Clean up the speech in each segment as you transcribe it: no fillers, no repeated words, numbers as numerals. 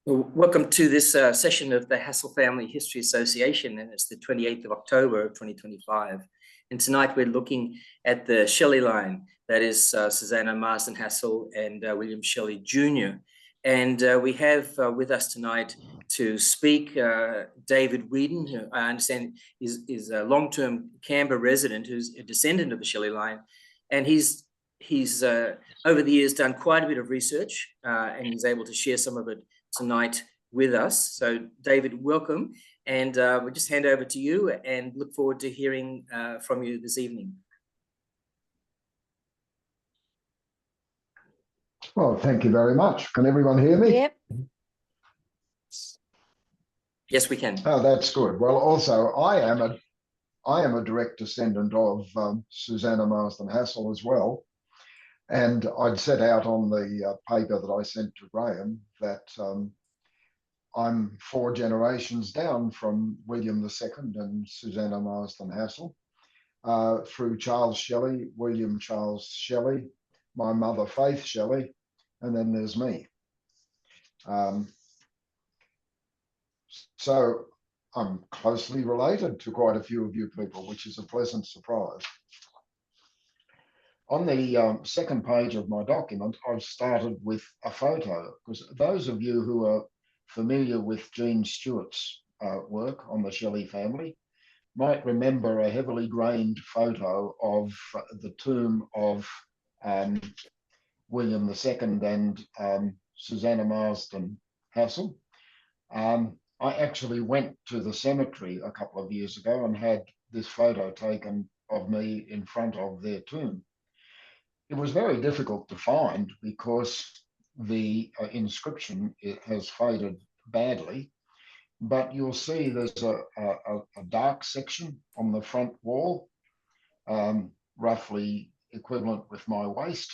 Well, welcome to this session of the Hassall Family History Association, and it's the 28th of October of 2025. And tonight we're looking at the Shelley line, that is Susannah Marsden Hassall and William Shelley Jr. And we have with us tonight to speak David Weeden, who I understand is a long-term Canberra resident who's a descendant of the Shelley line. And he's over the years done quite a bit of research and he's able to share some of it tonight with us. So David, welcome, and we'll just hand over to you and look forward to hearing from you this evening. Well, thank you very much. Can everyone hear me? Yep. Yes, we can. Oh, that's good. Well, also, I am a direct descendant of Susannah Marsden Hassall as well. And I'd set out on the paper that I sent to Graham that I'm 4 generations down from William II and Susannah Marsden Hassall, through Charles Shelley, William Charles Shelley, my mother Faith Shelley, and then there's me. So I'm closely related to quite a few of you people, which is a pleasant surprise. On the second page of my document, I've started with a photo, because those of you who are familiar with Jean Stewart's work on the Shelley family might remember a heavily grained photo of the tomb of William II and Susannah Marsden Hassall. I actually went to the cemetery a couple of years ago and had this photo taken of me in front of their tomb. It was very difficult to find because the inscription has faded badly, but you'll see there's a dark section on the front wall, roughly equivalent with my waist.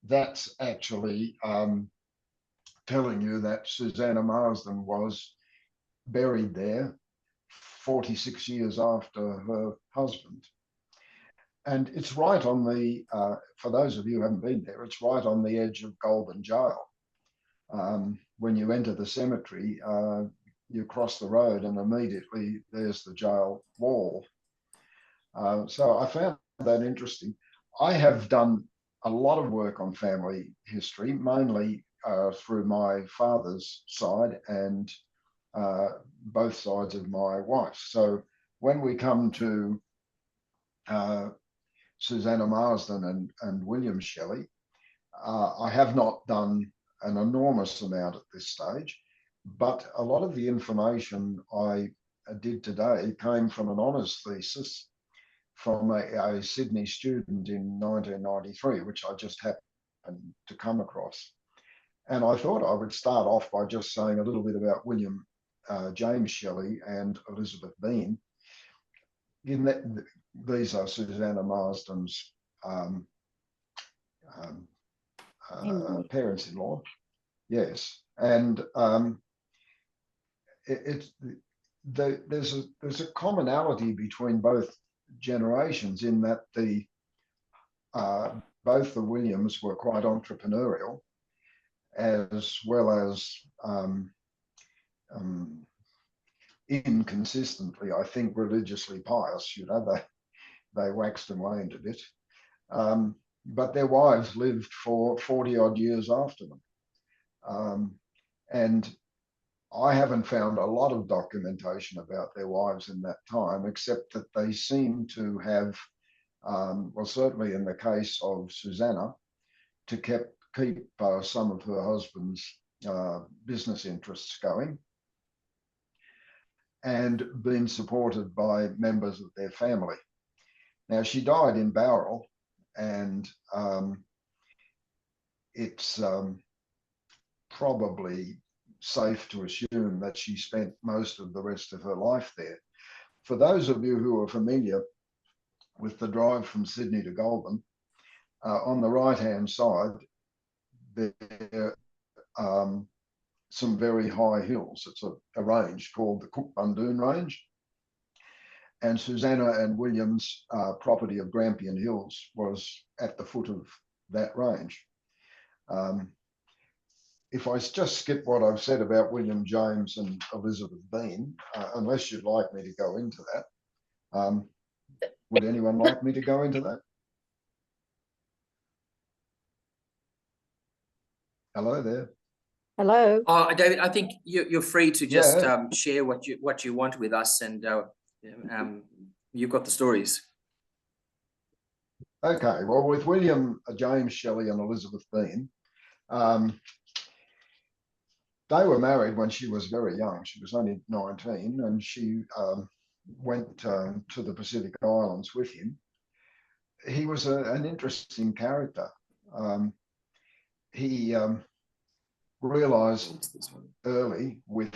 That's actually telling you that Susannah Marsden was buried there 46 years after her husband. And it's right on the, for those of you who haven't been there, it's right on the edge of Goulburn Jail. When you enter the cemetery, you cross the road and immediately there's the jail wall. So I found that interesting. I have done a lot of work on family history, mainly through my father's side and both sides of my wife. So when we come to Susannah Marsden and William Shelley, I have not done an enormous amount at this stage, but a lot of the information I did today came from an honours thesis from a Sydney student in 1993, which I just happened to come across. And I thought I would start off by just saying a little bit about William James Shelley and Elizabeth Bean. In that, these are Susannah Marsden's parents-in-law. Yes, and there's a commonality between both generations in that both the Williams were quite entrepreneurial, as well as inconsistently, I think, religiously pious. You know, they waxed and waned a bit. But their wives lived for 40 odd years after them. And I haven't found a lot of documentation about their wives in that time, except that they seem to have, well, certainly in the case of Susannah, to keep some of her husband's business interests going, and been supported by members of their family. Now, she died in Bowral, and it's probably safe to assume that she spent most of the rest of her life there. For those of you who are familiar with the drive from Sydney to Goulburn, on the right-hand side, there are some very high hills. It's a range called the Cookbundoon Range. And Susannah and William's property of Grampian Hills was at the foot of that range. if I just skip what I've said about William James and Elizabeth Bean, unless you'd like me to go into that, would anyone like me to go into that? Hello there. Hello. David, I think you're free to just share what you want with us, and you've got the stories. Okay, well, with William James Shelley and Elizabeth Bean, they were married when she was very young. She was only 19, and she went to the Pacific Islands with him. He was an interesting character. He realised early, with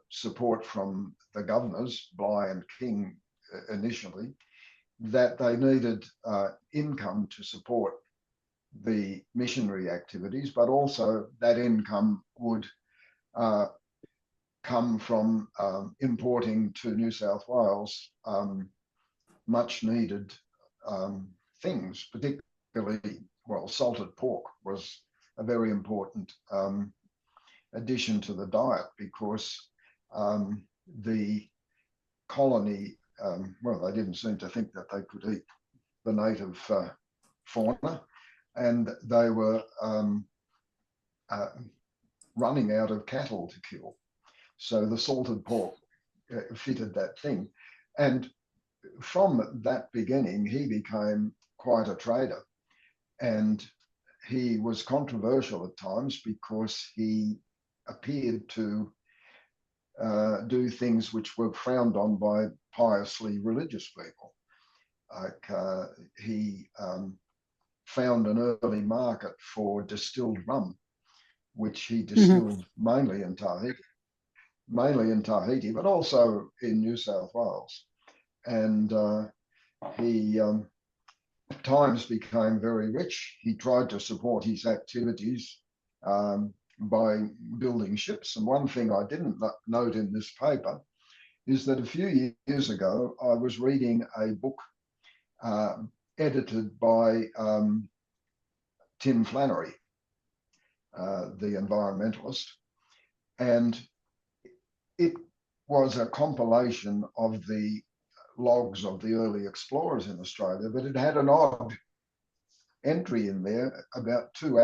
support from the governors, Bligh and King initially, that they needed income to support the missionary activities, but also that income would come from importing to New South Wales much needed things, particularly, well, salted pork was a very important addition to the diet, because the colony, well, they didn't seem to think that they could eat the native fauna, and they were running out of cattle to kill. So the salted pork fitted that thing. And from that beginning, he became quite a trader. And he was controversial at times because he appeared to do things which were frowned on by piously religious people. Like he found an early market for distilled rum, which he distilled mainly in Tahiti, but also in New South Wales. And he at times became very rich. He tried to support his activities by building ships. And one thing I didn't note in this paper is that a few years ago, I was reading a book edited by Tim Flannery, the environmentalist, and it was a compilation of the logs of the early explorers in Australia, but it had an odd entry in there about two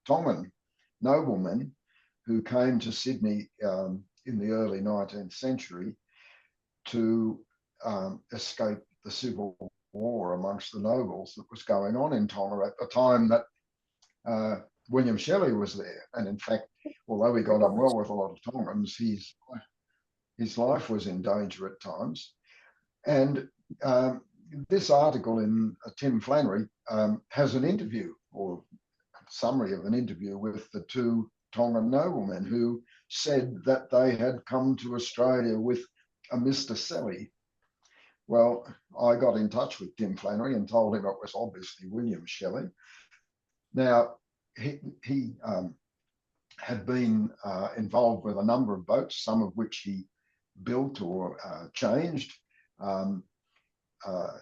Tongan noblemen who came to Sydney in the early 19th century to escape the civil war amongst the nobles that was going on in Tonga at the time that William Shelley was there. And in fact, although he got on well with a lot of Tongans, his life was in danger at times. And this article in Tim Flannery has an interview, or a summary of an interview, with the two Tongan noblemen who said that they had come to Australia with a Mr. Shelley. Well, I got in touch with Tim Flannery and told him it was obviously William Shelley. Now, he had been involved with a number of boats, some of which he built or changed.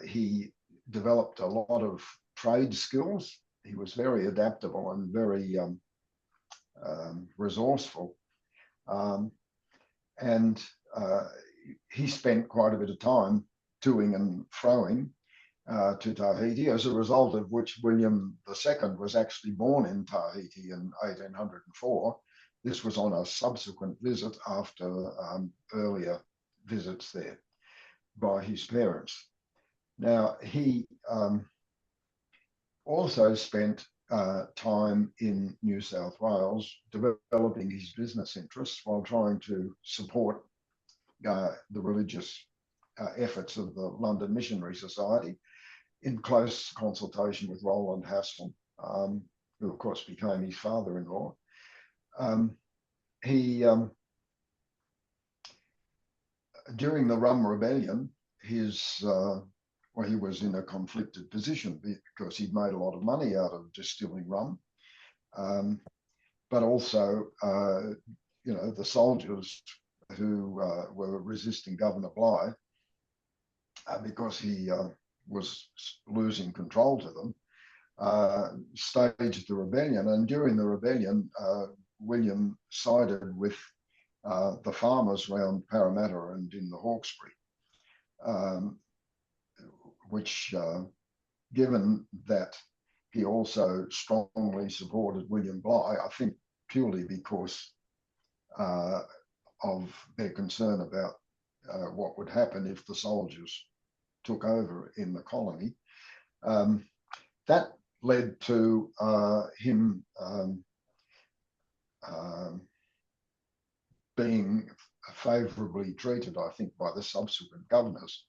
He developed a lot of trade skills. He was very adaptable and very resourceful. And he spent quite a bit of time toing and froing to Tahiti, as a result of which William II was actually born in Tahiti in 1804. This was on a subsequent visit after earlier visits there by his parents. Now, he also spent time in New South Wales developing his business interests while trying to support the religious efforts of the London Missionary Society, in close consultation with Roland Hassall, who of course became his father-in-law. He, during the Rum Rebellion, he was in a conflicted position because he'd made a lot of money out of distilling rum, but also, the soldiers who were resisting Governor Bligh, because he was losing control to them, staged the rebellion. And during the rebellion, William sided with the farmers around Parramatta and in the Hawkesbury, which, given that he also strongly supported William Bligh, I think purely because of their concern about what would happen if the soldiers took over in the colony. That led to him being favourably treated, I think, by the subsequent governors.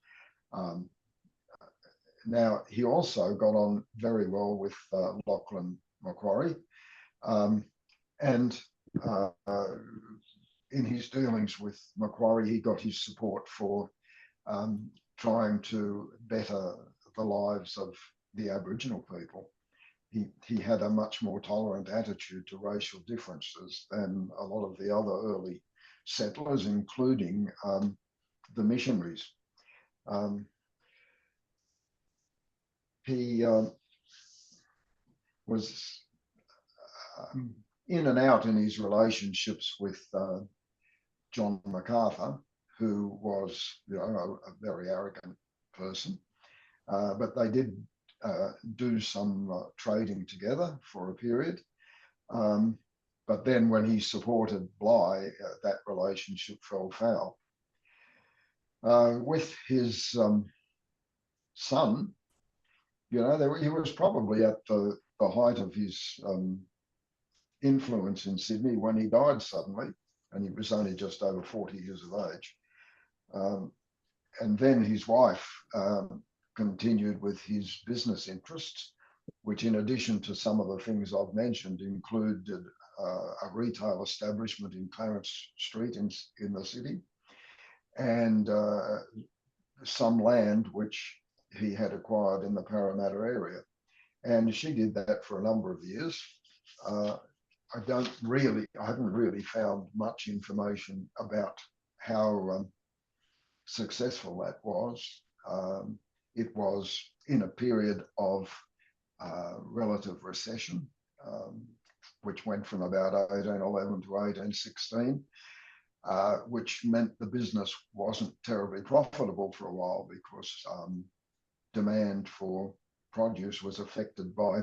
Now, he also got on very well with Lachlan Macquarie, and in his dealings with Macquarie, he got his support for trying to better the lives of the Aboriginal people. He had a much more tolerant attitude to racial differences than a lot of the other early settlers, including the missionaries. He was in and out in his relationships with John MacArthur, who was, you know, a very arrogant person, but they did do some trading together for a period. But then when he supported Bligh, that relationship fell foul. With his son, you know, he was probably at the height of his influence in Sydney when he died suddenly, and he was only just over 40 years of age. And then his wife continued with his business interests, which, in addition to some of the things I've mentioned, included a retail establishment in Clarence Street in the city, and some land which he had acquired in the Parramatta area. And she did that for a number of years. I haven't really found much information about how successful that was. It was in a period of relative recession, which went from about 1811 to 1816, which meant the business wasn't terribly profitable for a while because demand for produce was affected by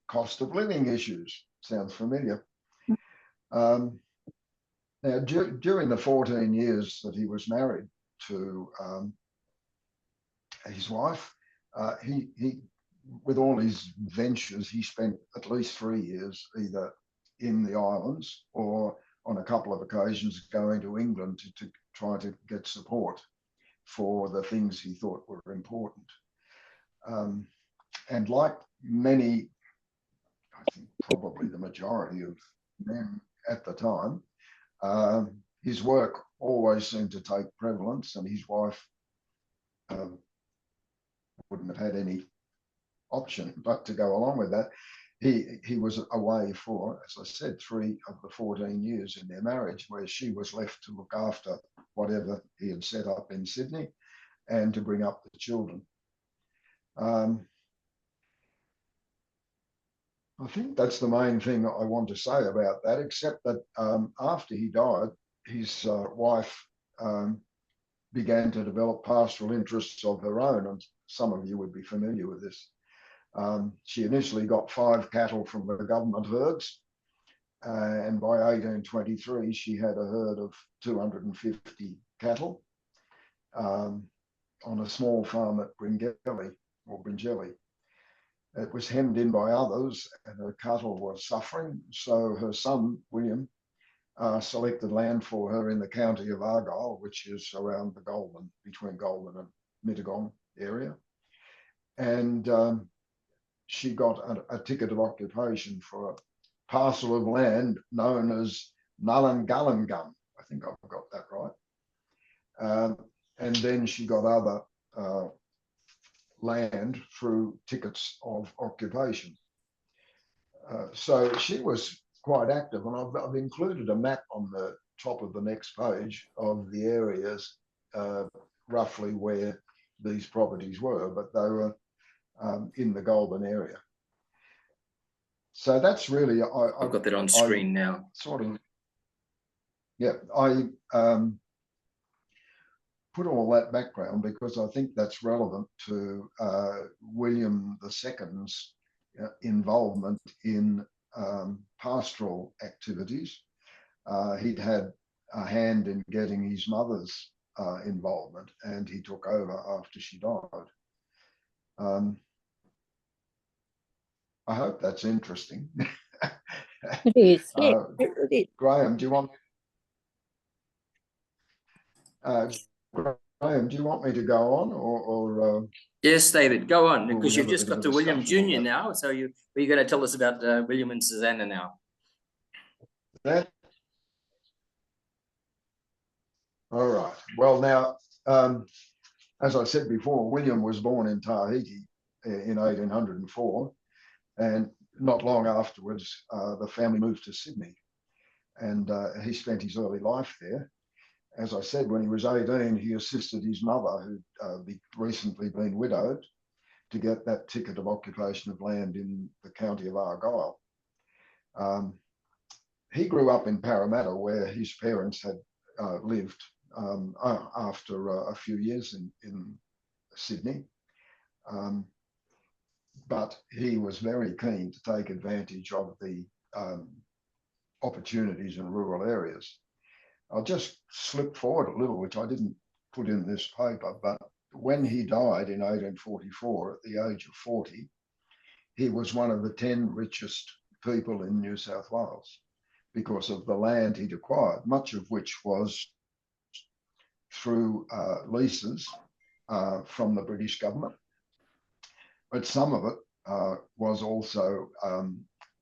cost of living issues. Sounds familiar. Now, during the 14 years that he was married to his wife, he with all his ventures, he spent at least 3 years either in the islands or on a couple of occasions going to England to try to get support for the things he thought were important. And like many, I think probably the majority of men at the time, his work always seemed to take prevalence, and his wife wouldn't have had any option but to go along with that. He was away for, as I said, 3 of the 14 years in their marriage, where she was left to look after whatever he had set up in Sydney and to bring up the children. I think that's the main thing I want to say about that, except that after he died, his wife began to develop pastoral interests of her own, and some of you would be familiar with this. She initially got 5 cattle from the government herds, and by 1823 she had a herd of 250 cattle on a small farm at Bringelly. It was hemmed in by others, and her cattle were suffering, so her son, William, selected land for her in the county of Argyll, which is around the Goulburn, between Goulburn and Mittagong area. And she got a ticket of occupation for a parcel of land known as Nullangallangum. I think I've got that right. And then she got other land through tickets of occupation. So she was quite active, and I've included a map on the top of the next page of the areas roughly where these properties were, but they were in the Goulburn area. So that's really, I've got that on screen now. Sort of, yeah, I put all that background because I think that's relevant to William II's involvement in pastoral activities. He'd had a hand in getting his mother's involvement, and he took over after she died. I hope that's interesting. It is. Yeah, it is. Graham, do you want Graham, do you want me to go on, or yes, David, go on, because have you've a just bit got of to a William discussion on Jr. that? now. So you're going to tell us about William and Susannah now. That? All right. Well, now, as I said before, William was born in Tahiti in 1804, and not long afterwards, the family moved to Sydney, and he spent his early life there. As I said, when he was 18, he assisted his mother, who'd recently been widowed, to get that ticket of occupation of land in the county of Argyll. He grew up in Parramatta, where his parents had lived after a few years in Sydney. But he was very keen to take advantage of the opportunities in rural areas. I'll just slip forward a little, which I didn't put in this paper, but when he died in 1844 at the age of 40, he was one of the 10 richest people in New South Wales because of the land he'd acquired, much of which was through leases from the British government. But some of it was also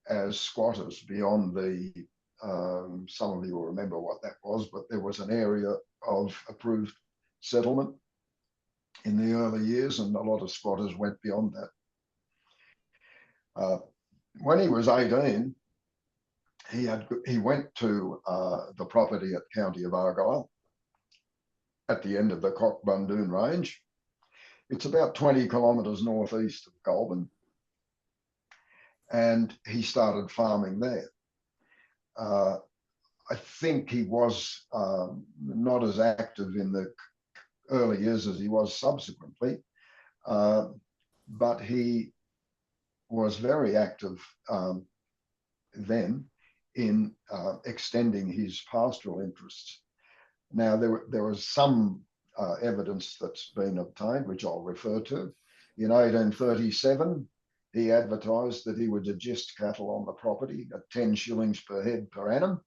as squatters beyond the, some of you will remember what that was, but there was an area of approved settlement in the early years, and a lot of squatters went beyond that. When he was 18, he went to the property at County of Argyll at the end of the Cockbundoon Range. It's about 20 kilometres northeast of Goulburn, and he started farming there. I think he was not as active in the early years as he was subsequently, but he was very active then in extending his pastoral interests. Now, there was some evidence that's been obtained, which I'll refer to. In 1837, he advertised that he would digest cattle on the property at 10 shillings per head per annum,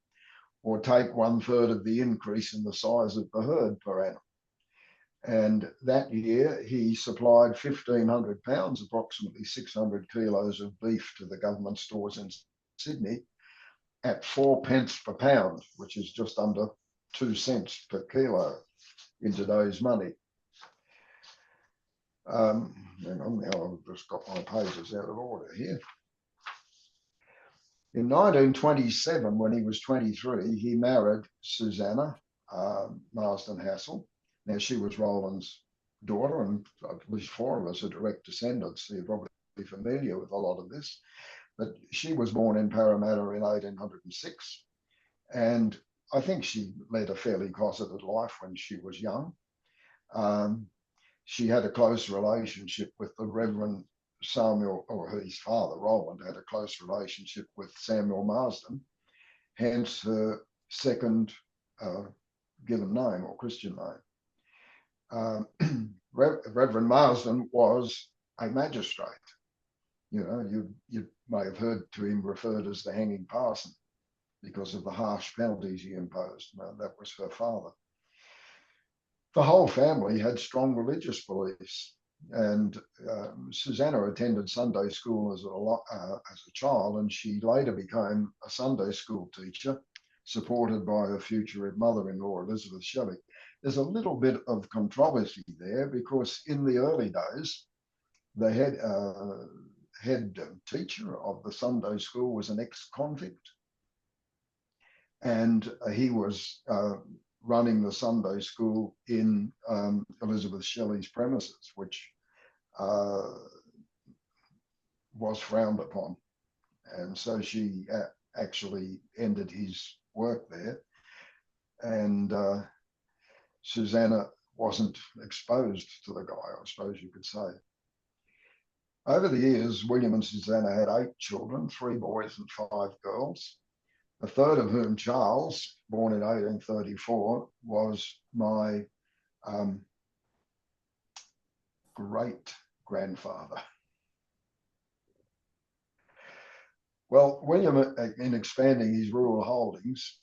or take 1/3 of the increase in the size of the herd per annum. And that year, he supplied 1,500 pounds, approximately 600 kilos of beef to the government stores in Sydney at 4 pence per pound, which is just under 2 cents per kilo in today's money. Hang on, now I've just got my pages out of order here. In 1927, when he was 23, he married Susannah Marsden Hassall. Now, she was Roland's daughter, and at least 4 of us are direct descendants, so you're probably familiar with a lot of this. But she was born in Parramatta in 1806, and I think she led a fairly closeted life when she was young. She had a close relationship with the Reverend Samuel, or his father, Roland, had a close relationship with Samuel Marsden, hence her second given name or Christian name. Reverend Marsden was a magistrate. You know, you may have heard to him referred as the hanging parson because of the harsh penalties he imposed. That was her father. The whole family had strong religious beliefs, and Susannah attended Sunday school as a child, and she later became a Sunday school teacher, supported by her future mother-in-law, Elizabeth Shelley. There's a little bit of controversy there because in the early days, the head teacher of the Sunday school was an ex-convict, and he was running the Sunday school in Elizabeth Shelley's premises, which was frowned upon. And so she actually ended his work there. And Susannah wasn't exposed to the guy, I suppose you could say. Over the years, William and Susannah had 8 children, 3 boys and 5 girls. The third of whom, Charles, born in 1834, was my great-grandfather. Well, William, in expanding his rural holdings,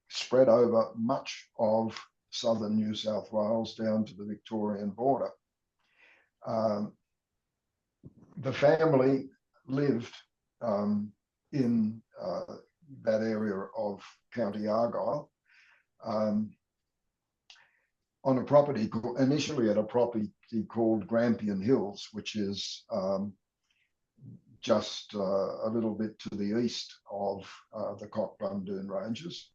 spread over much of southern New South Wales down to the Victorian border. The family lived in that area of County Argyll on a property, initially at a property called Grampian Hills, which is just a little bit to the east of the Cockburn Ranges.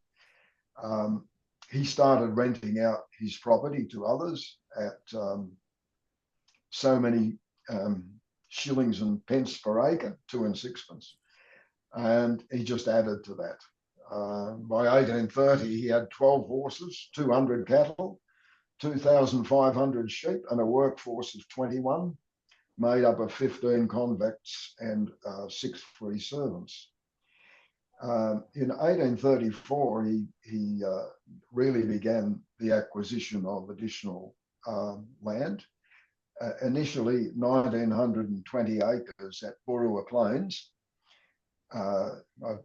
He started renting out his property to others at so many shillings and pence per acre, 2 and 6pence. And he just added to that. By 1830, he had 12 horses, 200 cattle, 2,500 sheep, and a workforce of 21, made up of 15 convicts and 6 free servants. In 1834, he really began the acquisition of additional land. Initially, 1,920 acres at Burua Plains. I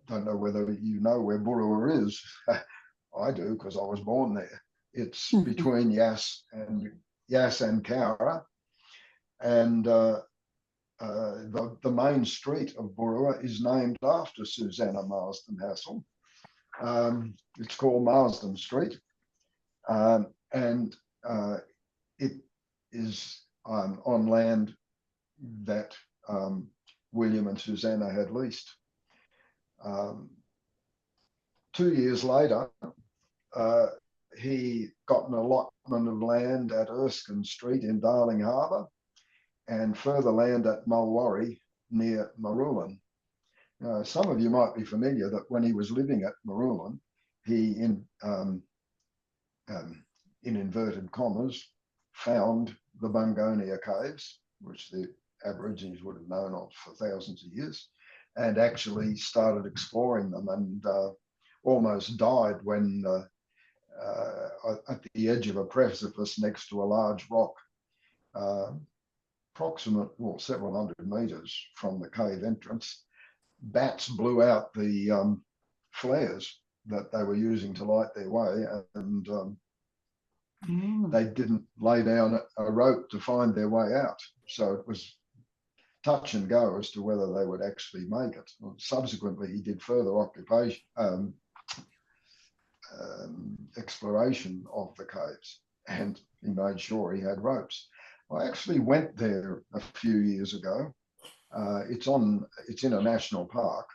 don't know whether you know where Burua is. I do, because I was born there. It's between Yass and Cowra. And the main street of Burua is named after Susannah Marsden Hassall. It's called Marsden Street. And it is on land that William and Susannah had leased. 2 years later, he got an allotment of land at Erskine Street in Darling Harbour, and further land at Mulwarry near Marulan. Some of you might be familiar that when he was living at Marulan, he, in inverted commas, found the Bungonia Caves, which the Aborigines would have known of for thousands of years, and actually started exploring them, and almost died when at the edge of a precipice next to a large rock, several hundred meters from the cave entrance. Bats blew out the flares that they were using to light their way, and they didn't lay down a rope to find their way out. So it was touch and go as to whether they would actually make it. Subsequently, he did further exploration of the caves, and he made sure he had ropes. I actually went there a few years ago. It's in a national park,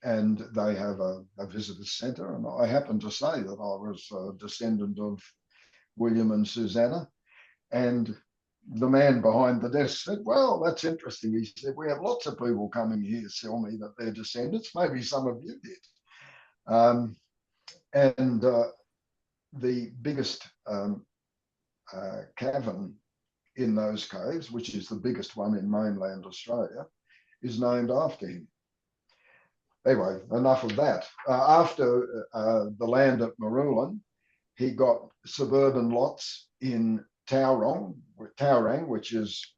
and they have a visitor centre. And I happened to say that I was a descendant of William and Susannah, and the man behind the desk said, "Well, that's interesting." He said, "We have lots of people coming here to tell me that they're descendants. Maybe some of you did." And the biggest cavern in those caves, which is the biggest one in mainland Australia, is named after him. Anyway, enough of that. After the land at Marulan, he got suburban lots in Taurang, which is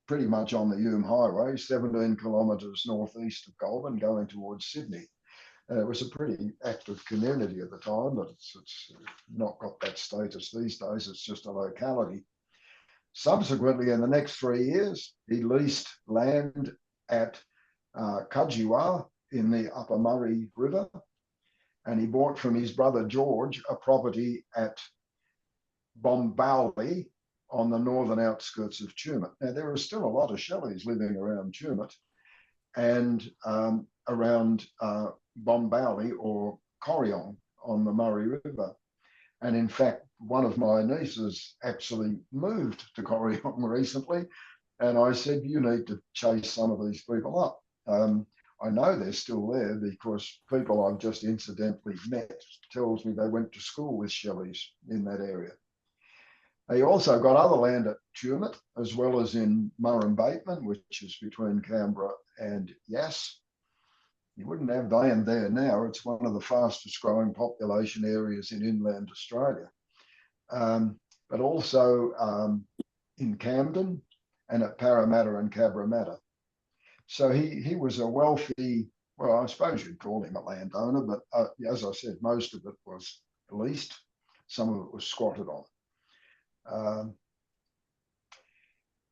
pretty much on the Hume Highway, 17 kilometres northeast of Goulburn, going towards Sydney. It was a pretty active community at the time, but it's not got that status these days. It's just a locality. Subsequently, in the next 3 years, he leased land at Kajiwa in the Upper Murray River, and he bought from his brother George a property at Bombali on the northern outskirts of Tumut. Now, there are still a lot of Shelleys living around Tumut and around Bombali or Corryong on the Murray River. And in fact, one of my nieces actually moved to Corryong recently And I said, you need to chase some of these people up. I know they're still there because people I've just incidentally met tells me they went to school with Shelleys in that area. They also got other land at Tumut, as well as in Murrumbateman, which is between Canberra and Yass. You wouldn't have land there now. It's one of the fastest growing population areas in inland Australia. But also in Camden and at Parramatta and Cabramatta. So he was a wealthy, well, I suppose you'd call him a landowner, but as I said, most of it was leased. Some of it was squatted on.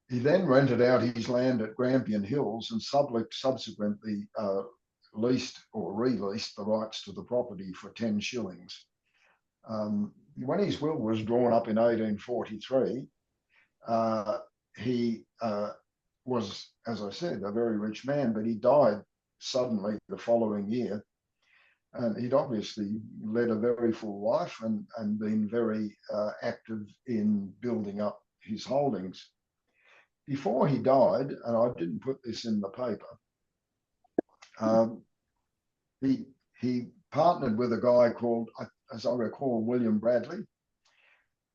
He then rented out his land at Grampian Hills and subsequently leased or released the rights to the property for 10 shillings. When his will was drawn up in 1843, he was, as I said, a very rich man, but he died suddenly the following year. And he'd obviously led a very full life and been very active in building up his holdings. Before he died, and I didn't put this in the paper, he partnered with a guy called, as I recall, William Bradley,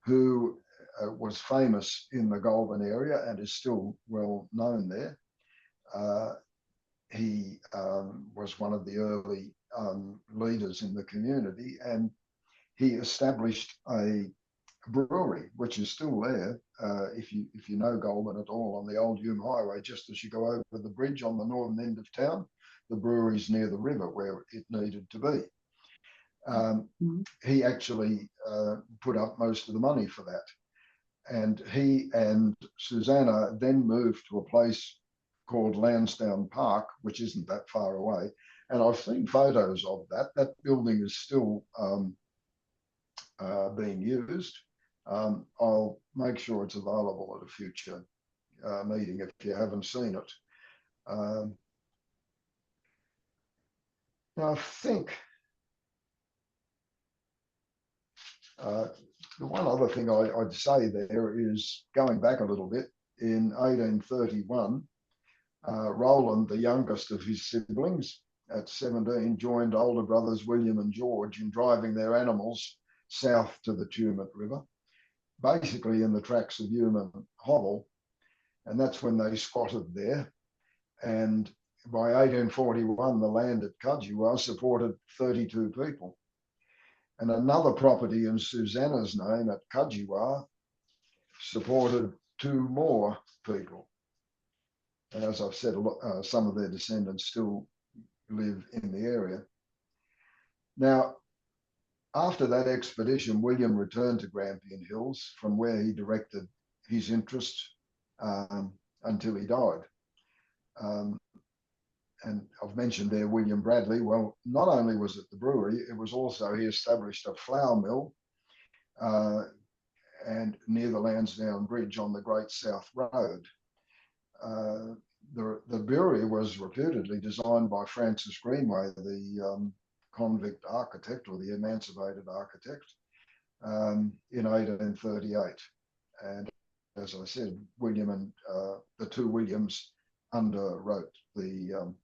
who was famous in the Goulburn area and is still well known there. He was one of the early leaders in the community, and he established a brewery, which is still there. If you know Goulburn at all, on the old Hume Highway, just as you go over the bridge on the northern end of town, the brewery's near the river where it needed to be. He actually put up most of the money for that. And he and Susannah then moved to a place called Lansdowne Park, which isn't that far away. And I've seen photos of that. That building is still being used. I'll make sure it's available at a future meeting if you haven't seen it. Now, I think the one other thing I'd say there is, going back a little bit, in 1831, Roland, the youngest of his siblings, at 17, joined older brothers William and George in driving their animals south to the Tumut River, basically in the tracks of Hume and Hobble, and that's when they squatted there. And by 1841, the land at Cudgewa supported 32 people. And another property in Susannah's name at Cudgewa supported 2 more people. And as I've said, some of their descendants still live in the area. Now, after that expedition, William returned to Grampian Hills, from where he directed his interests until he died. And I've mentioned there William Bradley. Well, not only was it the brewery, it was also, he established a flour mill and near the Lansdowne Bridge on the Great South Road. The brewery was reputedly designed by Francis Greenway, the convict architect, or the emancipated architect, in 1838. And as I said, William and the 2 Williams underwrote the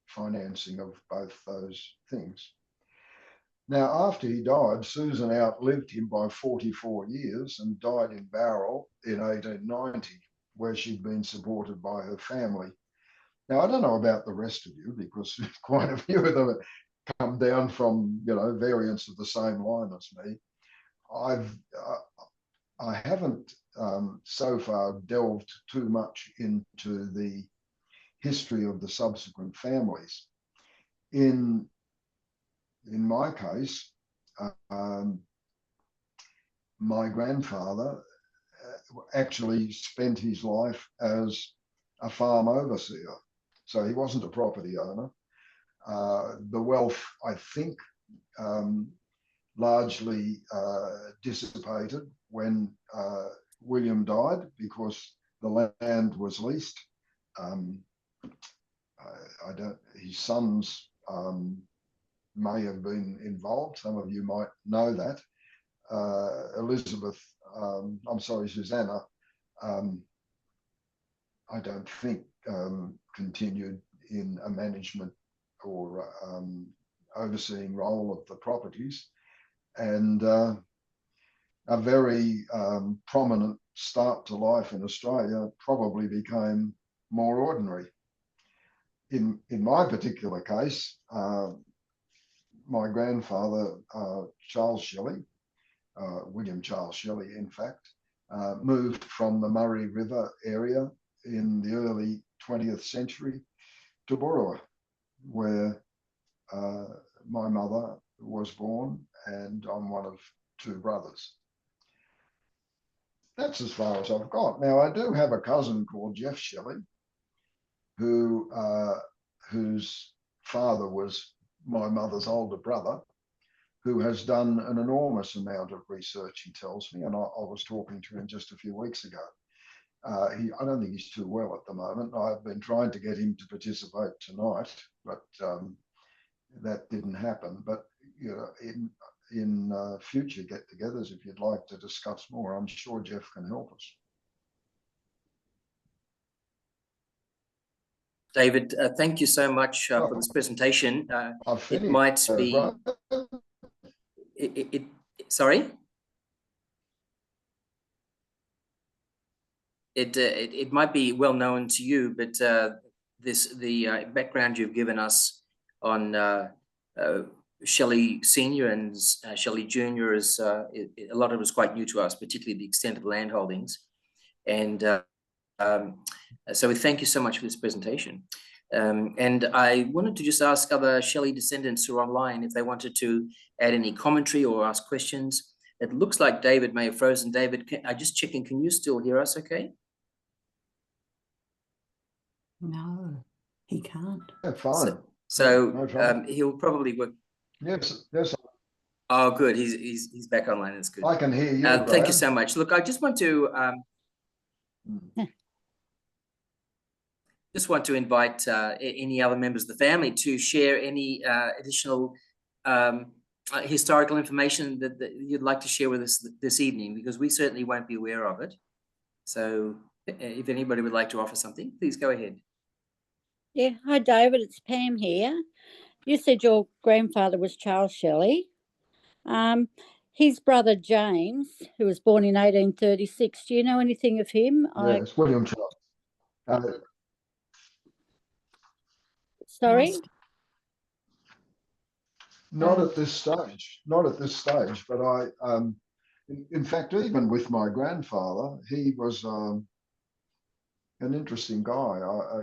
financing of both those things. Now, after he died, Susan outlived him by 44 years and died in Bowral in 1890, where she'd been supported by her family. Now, I don't know about the rest of you, because quite a few of them come down from, variants of the same line as me. I haven't so far delved too much into the history of the subsequent families. In my case, my grandfather actually spent his life as a farm overseer, so he wasn't a property owner. The wealth, I think, largely dissipated when William died, because the land was leased. His sons may have been involved. Some of you might know that. Susannah, I don't think continued in a management or overseeing role of the properties, and a very prominent start to life in Australia probably became more ordinary. In my particular case, my grandfather, Charles Shelley, William Charles Shelley, in fact, moved from the Murray River area in the early 20th century to Boorowa, where my mother was born, and I'm one of two brothers. That's as far as I've got. Now, I do have a cousin called Jeff Shelley, whose father was my mother's older brother, who has done an enormous amount of research, he tells me, and I was talking to him just a few weeks ago. I don't think he's too well at the moment. I've been trying to get him to participate tonight, but that didn't happen. But you know, in future get-togethers, if you'd like to discuss more, I'm sure Jeff can help us. David, thank you so much for this presentation. It might be. Right? Sorry. It might be well known to you, but the background you've given us on Shelley Sr. and Shelley Jr. is a lot of it is quite new to us, particularly the extent of land holdings. And so we thank you so much for this presentation. And I wanted to just ask other Shelley descendants who are online if they wanted to add any commentary or ask questions. It looks like David may have frozen. David, I just checking, can you still hear us okay? No, he can't. Yeah, fine. So no he'll probably work. Yes, yes. Oh, good. He's back online. That's good. I can hear you. Thank you so much. Look, I just want to invite any other members of the family to share any additional historical information that you'd like to share with us this evening, because we certainly won't be aware of it. So if anybody would like to offer something, please go ahead. Yeah, hi David, it's Pam here. You said your grandfather was Charles Shelley. His brother James, who was born in 1836, do you know anything of him? Yes, William Charles. Sorry? Not at this stage. Not at this stage. But in fact, even with my grandfather, he was an interesting guy.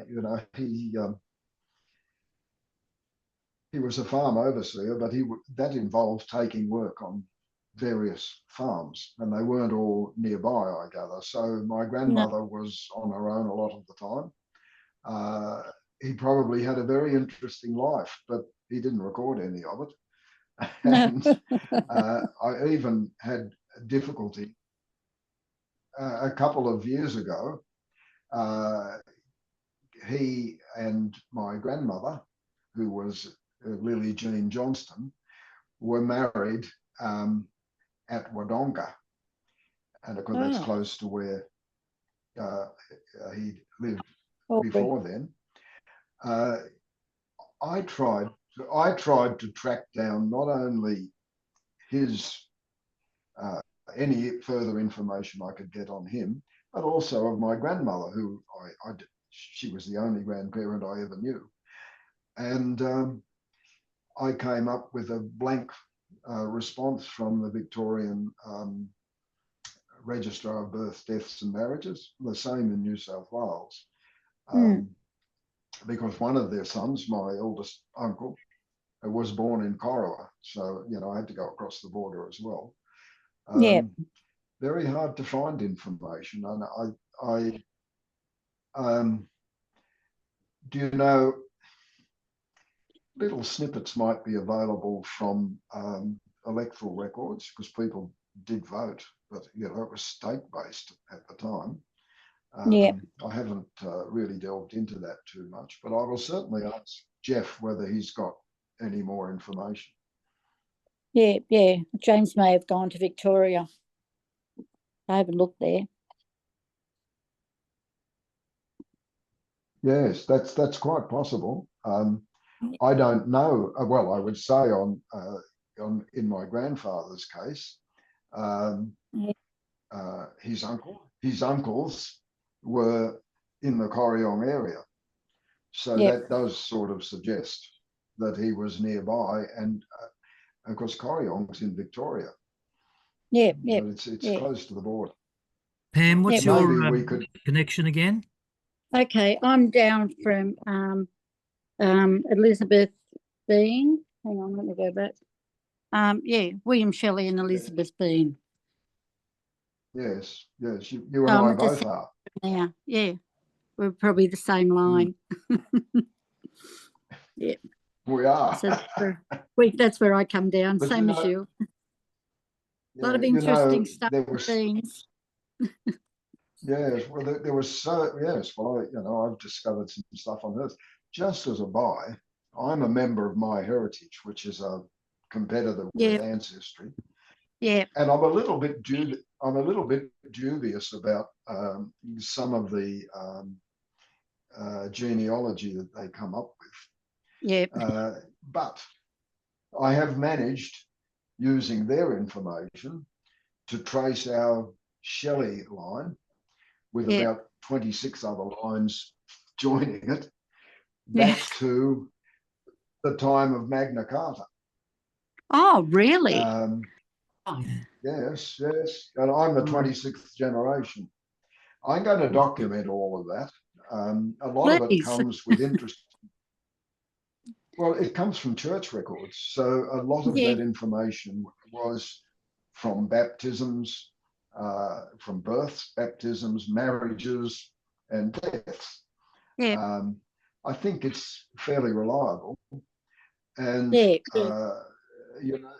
You know, he was a farm overseer, but that involved taking work on various farms, and they weren't all nearby, I gather. So my grandmother was on her own a lot of the time. He probably had a very interesting life, but he didn't record any of it. And I even had difficulty a couple of years ago. He and my grandmother, who was Lily Jean Johnston, were married at Wodonga, and of course that's close to where he lived before then. I tried to track down not only his any further information I could get on him, but also of my grandmother, who she was the only grandparent I ever knew. And I came up with a blank response from the Victorian Register of Births, Deaths and Marriages, the same in New South Wales, because one of their sons, my eldest uncle, was born in Corowa. So, you know, I had to go across the border as well. Very hard to find information. And do you know, little snippets might be available from electoral records, because people did vote, but you know, it was state-based at the time. I haven't really delved into that too much, but I will certainly ask Jeff whether he's got any more information. Yeah. James may have gone to Victoria. I haven't looked there. Yes, that's quite possible. I don't know. Well, I would say on in my grandfather's case, um, Yeah. his uncles were in the Corryong area, so Yep. that does sort of suggest that he was nearby. And of course, Corryong's in Victoria, Yep. Yep. but it's Yep. close to the border. Pam, what's Yeah. your Maybe we could. connection again? Okay, I'm down from Elizabeth Bean. Hang on, let me go back. Yeah, William Shelley and Elizabeth Bean. Yes, yes, you and I both are. Now, yeah, we're probably the same line. Yeah, We are. so that's where I come down, But same as you. A lot of Yeah, interesting stuff there with was, beans. yes, well, there was yes, well, I've discovered some stuff on Earth. Just as a by, I'm a member of My Heritage, which is a competitor Yeah. with Ancestry, Yeah, and I'm a little bit dubious about some of the genealogy that they come up with. yeah, But I have managed, using their information, to trace our Shelley line with Yeah. about 26 other lines joining it back to the time of Magna Carta. Oh, really? Yes, yes. And I'm the 26th generation. I'm going to document all of that. A lot of it Please. comes with interest. Well, it comes from church records. So a lot of Yeah. that information was from baptisms, from births, baptisms, marriages, and deaths. Yeah. I think it's fairly reliable. And, Yeah. you know,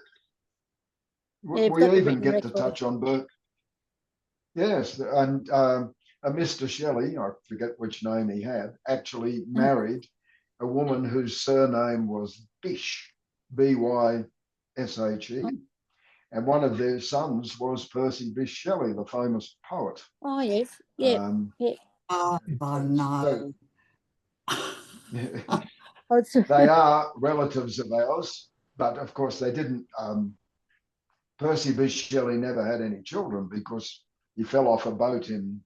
Yeah, you've we got the even written get to record. touch on birth. Yes, and a Mr. Shelley, I forget which name he had, actually married a woman whose surname was Bish, B-Y-S-H-E. And one of their sons was Percy Bysshe Shelley, the famous poet. Oh, yes. Yeah. Yeah. Oh, no. Oh, it's, They are relatives of ours, but of course they didn't. Percy Bysshe Shelley never had any children because he fell off a boat in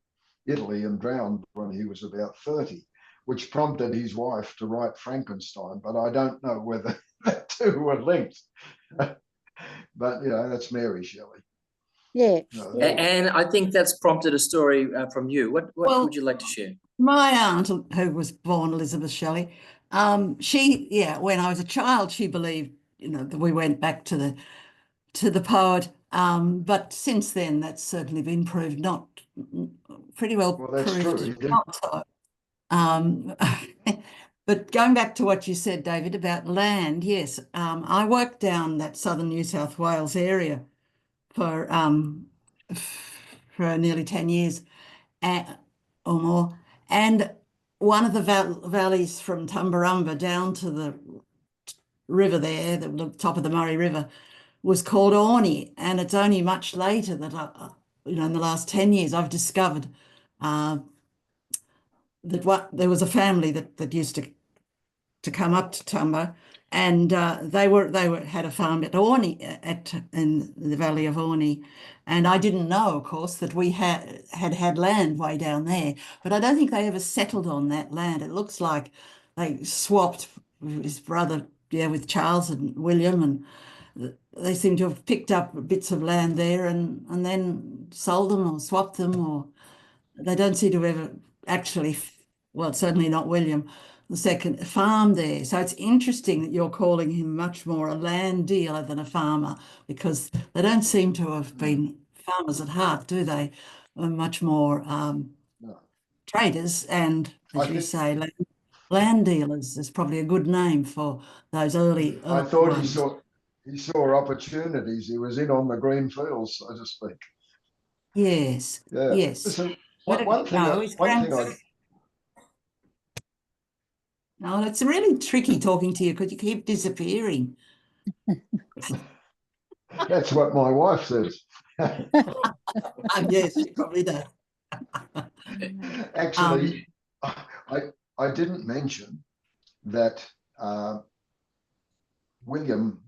Italy and drowned when he was about 30, which prompted his wife to write Frankenstein. But I don't know whether the two were linked. But, that's Mary Shelley. yeah. And I think that's prompted a story from you. What Well, would you like to share? My aunt, who was born Elizabeth Shelley, when I was a child, she believed, that we went back to the poet. But since then, that's certainly been proved not pretty well That's proved true. not so. But going back to what you said, David, about land, yes, I worked down that southern New South Wales area for nearly 10 years or more. And one of the valleys from Tumbarumba down to the river there, the top of the Murray River, was called Orney. And it's only much later that, in the last 10 years, I've discovered that there was a family that used to come up to Tumba, and they had a farm at Orney, in the valley of Orney, and I didn't know, of course, that we had land way down there, but I don't think they ever settled on that land. It looks like they swapped his brother, with Charles and William, and they seem to have picked up bits of land there and then sold them or swapped them, or they don't seem to have ever actually, well, certainly not William, the second, farm there. So it's interesting that you're calling him much more a land dealer than a farmer, because they don't seem to have been farmers at heart, do they? They're much more No. traders and, as I you think- say, land dealers is probably a good name for those early I thought ones. he saw opportunities. He was in on the green fields, so to speak. Yes, Yeah. yes. Listen, But one thing No, it's really tricky talking to you because you keep disappearing. that's what my wife says. Yes, she probably does. Actually, I didn't mention that William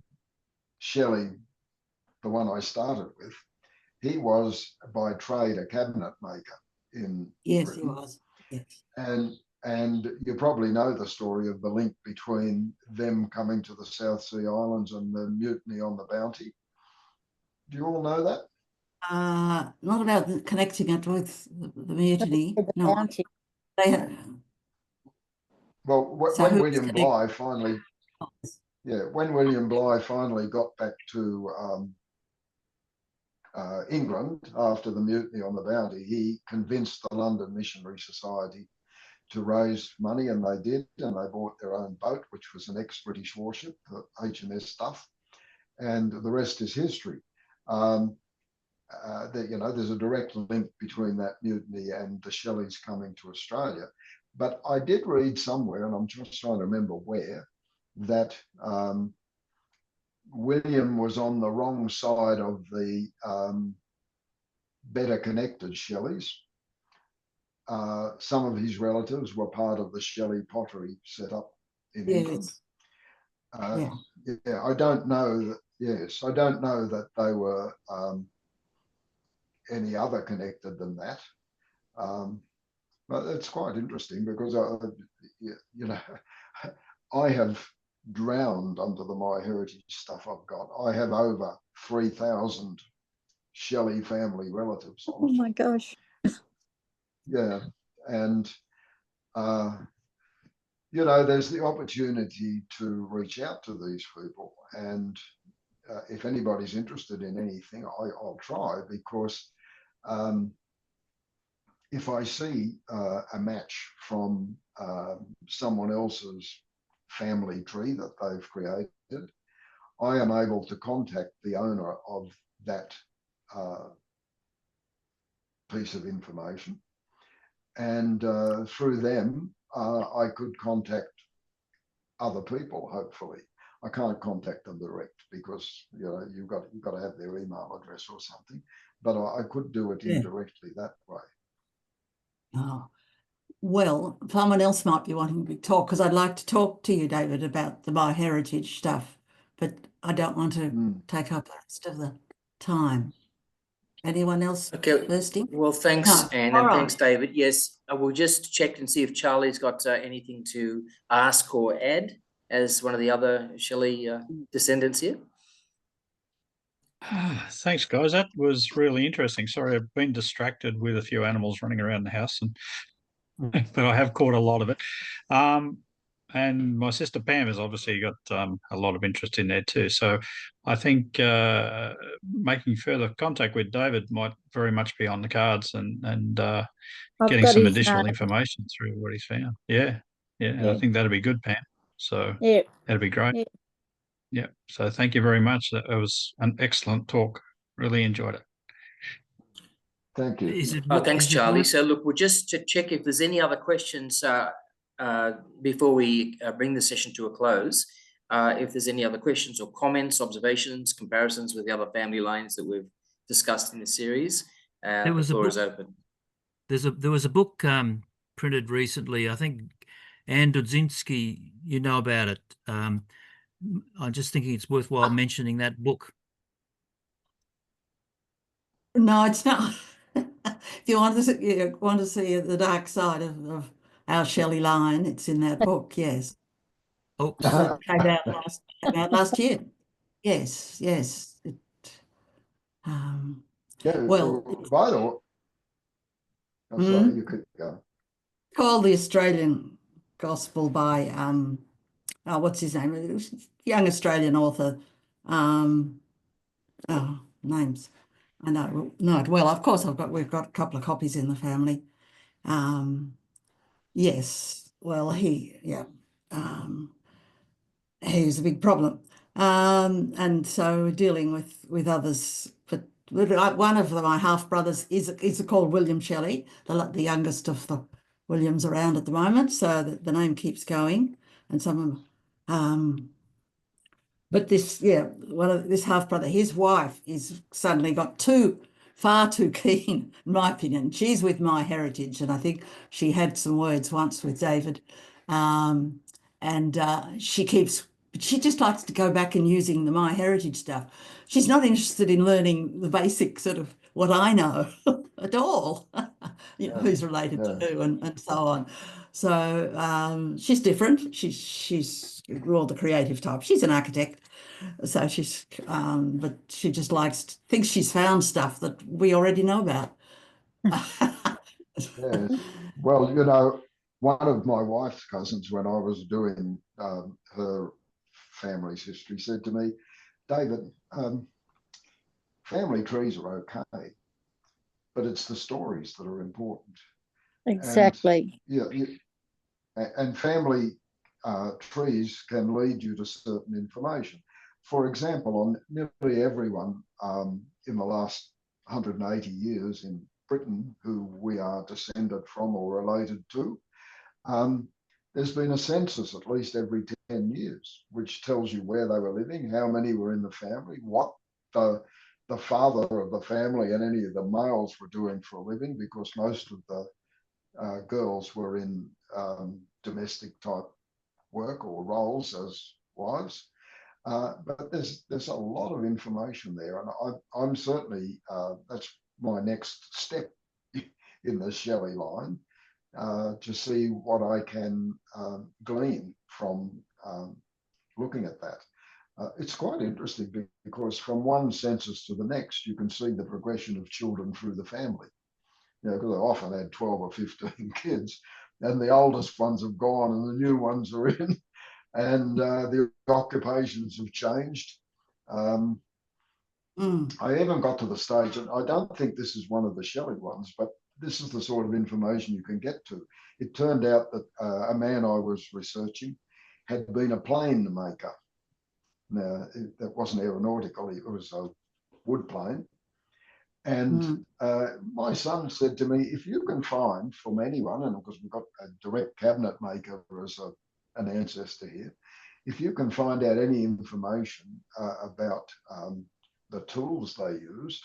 Shelley, the one I started with, he was by trade a cabinet maker in Yes, Britain. he was. Yes. And you probably know the story of the link between them coming to the South Sea Islands and the mutiny on the Bounty. Do you all know that? Not about connecting it with the mutiny. The No. Bounty. They, Well, So when who was William connected? Bligh finally, when William Bligh finally got back to England after the mutiny on the Bounty, he convinced the London Missionary Society to raise money, and they did, and they bought their own boat, which was an ex-British warship, the HMS Duff, and the rest is history. There's a direct link between that mutiny and the Shelleys coming to Australia. But I did read somewhere, and I'm just trying to remember where, that William was on the wrong side of the better connected Shelleys. Some of his relatives were part of the Shelley pottery set up in England. I don't know that. Yes, I don't know that they were any other connected than that. But it's quite interesting because I have drowned under the My Heritage stuff I've got. I have over 3,000 Shelley family relatives. Oh my gosh. Yeah, and there's the opportunity to reach out to these people, and if anybody's interested in anything, I'll try, because if I see a match from someone else's family tree that they've created, I am able to contact the owner of that piece of information, and through them I could contact other people. Hopefully, I can't contact them direct because you've got to have their email address or something, but I could do it indirectly that way. Oh, well, someone else might be wanting to talk, because I'd like to talk to you, David, about the My Heritage stuff, but I don't want to take up the rest of the time. Anyone else thirsty? Well, thanks, No. Anne, and thanks, David. Yes, I will just check and see if Charlie's got anything to ask or add as one of the other Shelley descendants here. Thanks, guys. That was really interesting. Sorry, I've been distracted with a few animals running around the house, but I have caught a lot of it. And my sister Pam has obviously got a lot of interest in there too. So I think making further contact with David might very much be on the cards, and getting some additional information through what he's found. Yeah. And I think that'd be good, Pam. So that'd be great. Yeah. So thank you very much. That was an excellent talk. Really enjoyed it. Thank you. Thanks, Charlie. So look, we'll just to check if there's any other questions before we bring the session to a close. If there's any other questions or comments, observations, comparisons with the other family lines that we've discussed in the series, the floor is open. There was a book printed recently. I think Anne Dudzinski, you know about it. I'm just thinking it's worthwhile mentioning that book. No, it's not. If you want to see the dark side of our Shelley line, it's in that book. Yes. Oh, it came out last year. Yes. Well, by the way, I'm sorry, you could go. Called The Australian Gospel by what's his name? It was a young Australian author. Names. I know it well. Of course, we've got a couple of copies in the family. Yes. Well, he's a big problem, and so dealing with others. But one of my half brothers is called William Shelley, the youngest of the Williams around at the moment. So the name keeps going, and some of but this half brother, his wife is suddenly got two far too keen, in my opinion. She's with My Heritage, and I think she had some words once with David. She just likes to go back and using the My Heritage stuff. She's not interested in learning the basic sort of what I know at all, who's related to who and so on. So she's different. She's we're all the creative type. She's an architect, so she's but she just thinks she's found stuff that we already know about. Yes. Well, one of my wife's cousins, when I was doing her family's history, said to me, David, family trees are okay, but it's the stories that are important. Exactly. And family trees can lead you to certain information. For example, on nearly everyone in the last 180 years in Britain who we are descended from or related to, there's been a census at least every 10 years, which tells you where they were living, how many were in the family, what the father of the family and any of the males were doing for a living, because most of the girls were in domestic type work or roles as wives. But there's a lot of information there, and I'm certainly that's my next step in the Shelley line, to see what I can glean from looking at that. It's quite interesting because from one census to the next, you can see the progression of children through the family. Because I often had 12 or 15 kids, and the oldest ones have gone and the new ones are in, and the occupations have changed. I even got to the stage, and I don't think this is one of the Shelley ones, but this is the sort of information you can get to. It turned out that a man I was researching had been a plane maker. Now, that wasn't aeronautical, it was a wood plane. And my son said to me, if you can find from anyone, and because we've got a direct cabinet maker as an ancestor here, if you can find out any information about the tools they used,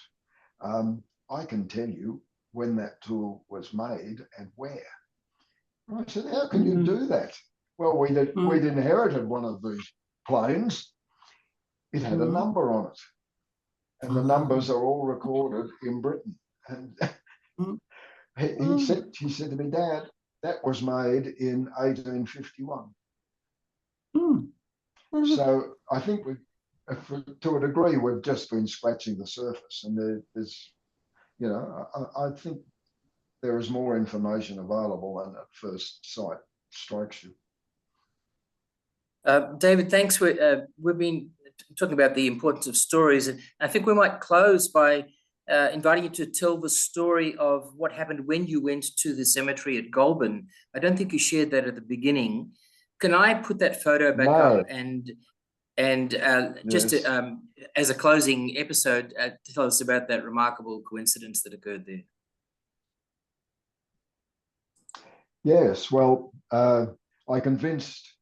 I can tell you when that tool was made and where. And I said, how can you do that? Well, we'd inherited one of these planes. It had a number on it. And the numbers are all recorded in Britain. And he said to me, Dad, that was made in 1851. So I think to a degree, we've just been scratching the surface, and there's, I think there is more information available than at first sight strikes you. David, thanks. We've been talking about the importance of stories, and I think we might close by inviting you to tell the story of what happened when you went to the cemetery at Goulburn. I don't think you shared that at the beginning. Can I put that photo back up and just to, as a closing episode, tell us about that remarkable coincidence that occurred there? Yes, well, I convinced.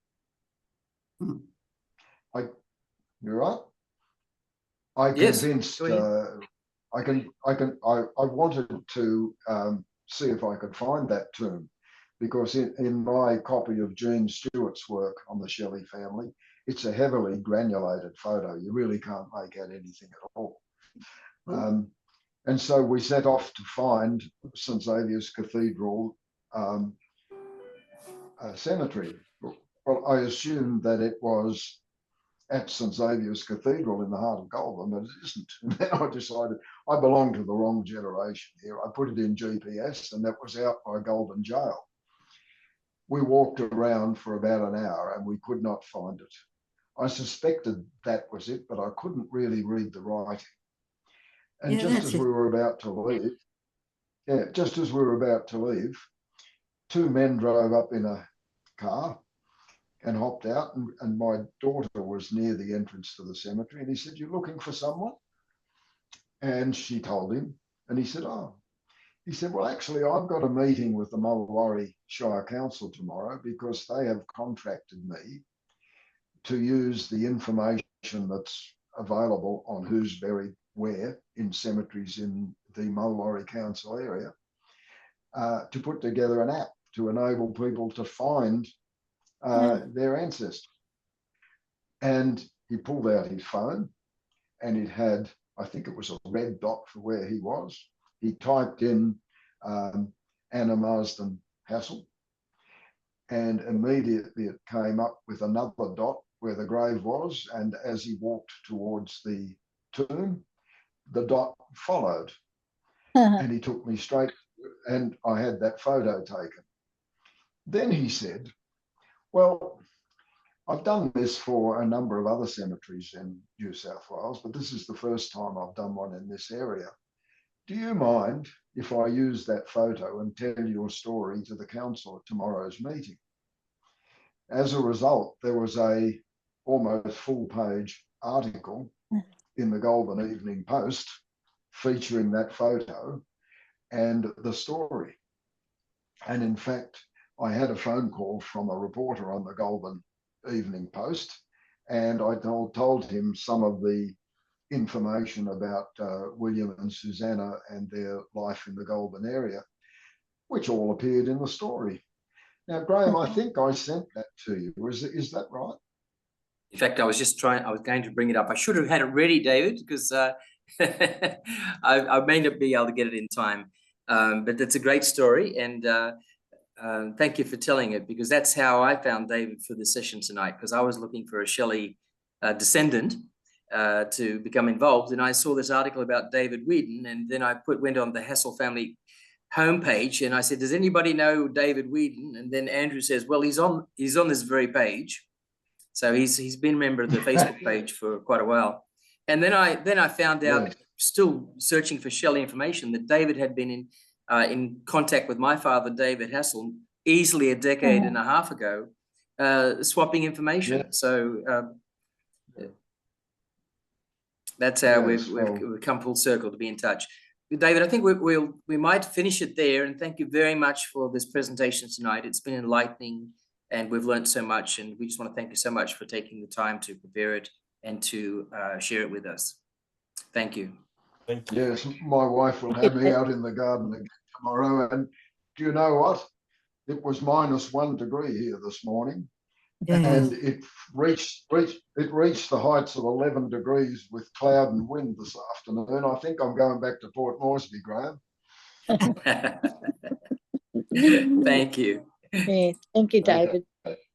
You're right. I convinced. I wanted to see if I could find that tomb, because in my copy of Jean Stewart's work on the Shelley family, it's a heavily granulated photo. You really can't make out anything at all. And so we set off to find St Xavier's Cathedral cemetery. Well, I assumed that it was at St Xavier's Cathedral in the heart of Goulburn, but it isn't. And then I decided I belong to the wrong generation here. I put it in GPS, and that was out by Goulburn Jail. We walked around for about an hour and we could not find it. I suspected that was it, but I couldn't really read the writing. And just as we were about to leave, two men drove up in a car and hopped out, and my daughter was near the entrance to the cemetery, and he said, "You're looking for someone?" And she told him, and he said, "Oh." He said, "Well, actually, I've got a meeting with the Mullawarri Shire Council tomorrow because they have contracted me to use the information that's available on who's buried where in cemeteries in the Mulwaree Council area, to put together an app to enable people to find their ancestors. And he pulled out his phone, and it had, I think it was a red dot for where he was. He typed in Anna Marsden Hassall, and immediately it came up with another dot where the grave was. And as he walked towards the tomb, the dot followed. And he took me straight, and I had that photo taken. Then he said, well, I've done this for a number of other cemeteries in New South Wales, but this is the first time I've done one in this area. Do you mind if I use that photo and tell your story to the council at tomorrow's meeting? As a result, there was a almost full-page article in the Goulburn Evening Post featuring that photo and the story. And in fact, I had a phone call from a reporter on the Goulburn Evening Post, and I told him some of the information about William and Susannah and their life in the Goulburn area, which all appeared in the story. Now, Graham, I think I sent that to you. Is that right? In fact, I was going to bring it up. I should have had it ready, David, because I may not be able to get it in time. But it's a great story, and thank you for telling it, because that's how I found David for the session tonight, because I was looking for a Shelley descendant to become involved, and I saw this article about David Weeden, and then I went on the Hassall family homepage, and I said, does anybody know David Weeden? And then Andrew says, well, he's on this very page. So he's been a member of the Facebook page for quite a while. And then I found out, still searching for Shelley information, that David had been in contact with my father, David Hassall, easily a decade and a half ago, swapping information. Yeah. So that's how we've come full circle to be in touch. David, I think we might finish it there, and thank you very much for this presentation tonight. It's been enlightening, and we've learned so much, and we just want to thank you so much for taking the time to prepare it and to share it with us. Thank you. Thank you. Yes, my wife will have me out in the garden again tomorrow, and do you know what? It was -1 degree here this morning, and it reached the heights of 11 degrees with cloud and wind this afternoon. I think I'm going back to Port Moresby, Graham. Thank you. Yeah, thank you, David. Okay.